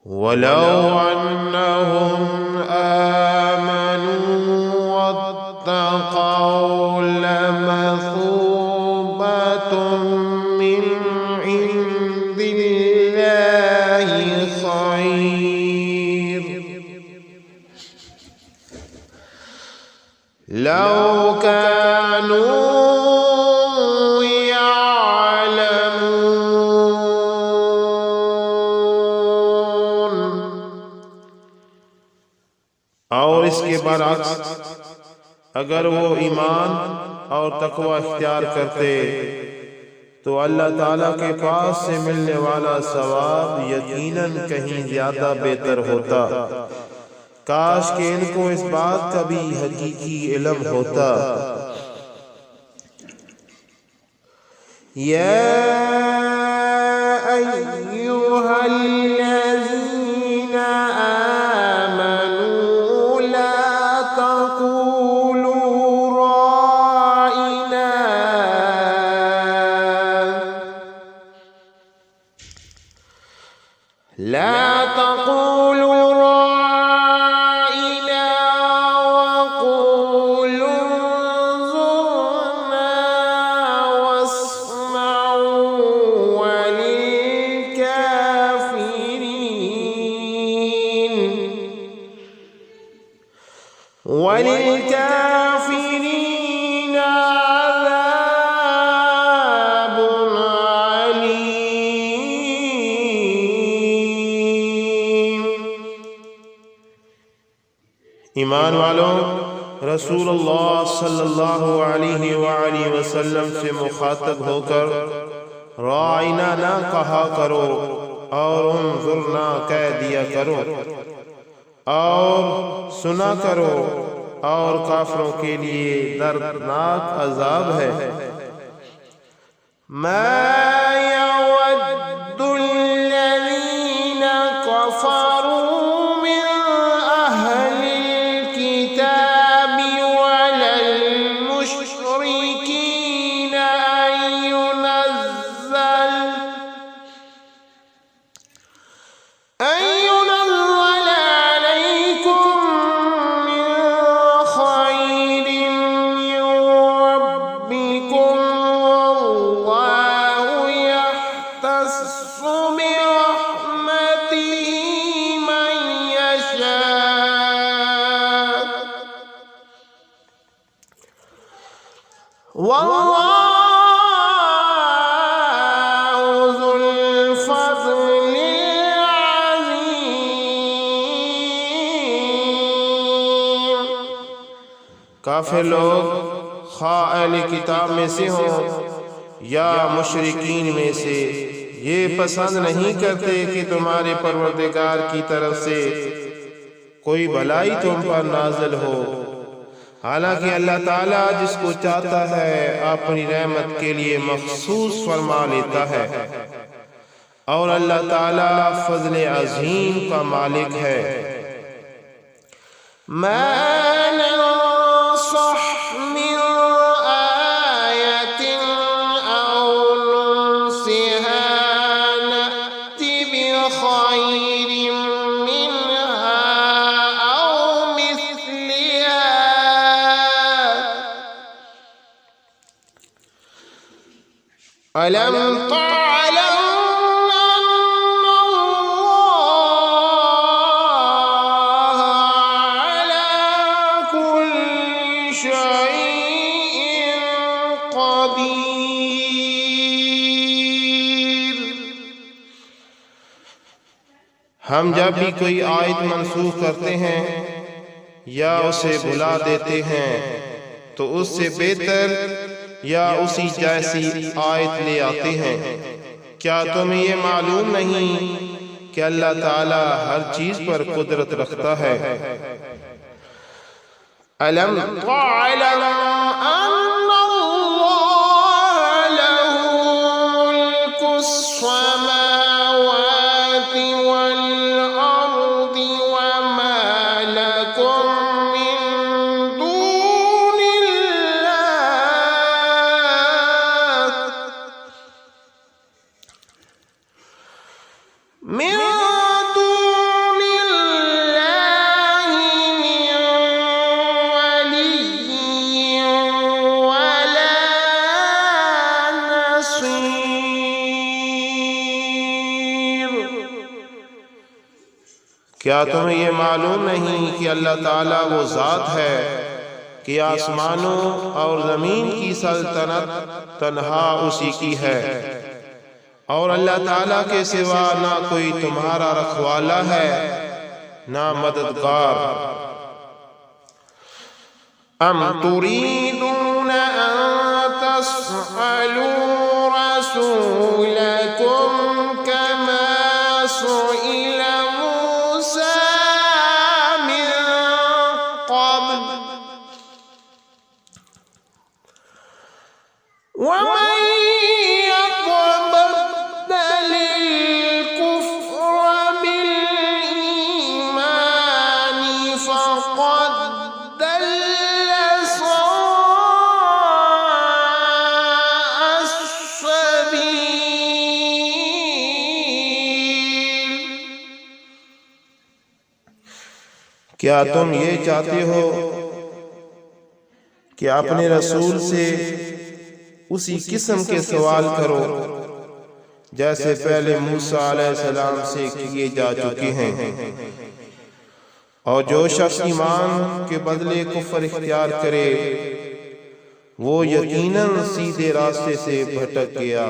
वलौ अन्नहुम आमनू वत्तक़ौ लमसूबतुम मिन इंदिल्लाहि खैर लौ कानू और इसके बरअक्स अगर वो ईमान और तकवा इख्तियार करते तो अल्लाह ताला के पास से मिलने वाला सवाब यकीनन कहीं ज्यादा बेहतर होता। काश कि इनको इस बात का भी हकीकी इल्म होता। या अय्युहल्लज़ीना आमनू ला तक़ूलू राइना ला तक़ूलू वलिल्काफिरीन अज़ाबुन अलीम। ईमान वालों, रसूलुल्लाह सल्लल्लाहु अलैहि वसल्लम से मुखातब होकर राइना ना कहा करो और उन्जुरना कह दिया करो और सुना करो, और काफिरों के लिए दर्दनाक अजाब है। मा यवद्दुल्लज़ीना कफ़रू मिन अहलिल किताबि वलल मुश्रिकीना अन युनज़्ज़ल वल्लाहु ज़ुल फ़ज़्लिल अज़ीम। काफिर लोग खा अहले किताब में से हों या मुशरिकीन में से ये पसंद नहीं करते कि तुम्हारे परवरदिगार की तरफ से कोई भलाई तुम पर नाज़िल हो। हालांकि अल्लाह ताला जिसको चाहता है अपनी रहमत के लिए मखसूस फरमा लेता है, और अल्लाह ताला फज़्ल अज़ीम का मालिक है। अलम तअलम अन्नल्लाह अला कुल्ली शैइन क़दीर। हम जब भी कोई आयत मंसूख करते हैं या उसे भुला देते हैं तो उससे बेहतर या उसी जैसी आयत ले आते हैं। क्या तुम्हें ये मालूम नहीं कि अल्लाह ताला हर चीज पर कुदरत रखता है। अलम तअलम अन्नल्लाह लहु मुल्कुस समावाति वल अर्दि वमा लकुम मिन दूनिल्लाह क्या तुम्हें ये मालूम नहीं कि अल्लाह ताला वो ज़ात है कि आसमानों और ज़मीन की सल्तनत तन्हा उसी की है और अल्लाह ताला के सिवा ना कोई तुम्हारा रखवाला है ना मददगार। अम तुरीदून अन तस्अलू रसूलकुम कमा सुइल मूसा मिन क़ब्ल वमन क्या तुम ये चाहते हो कि अपने रसूल से उसी किस्म के सवाल करो जैसे पहले मूसा अलैहिस्सलाम से किए जा चुके हैं? और जो शख्स ईमान के बदले कुफ्र इख्तियार करे वो यकीनन सीधे रास्ते से भटक गया।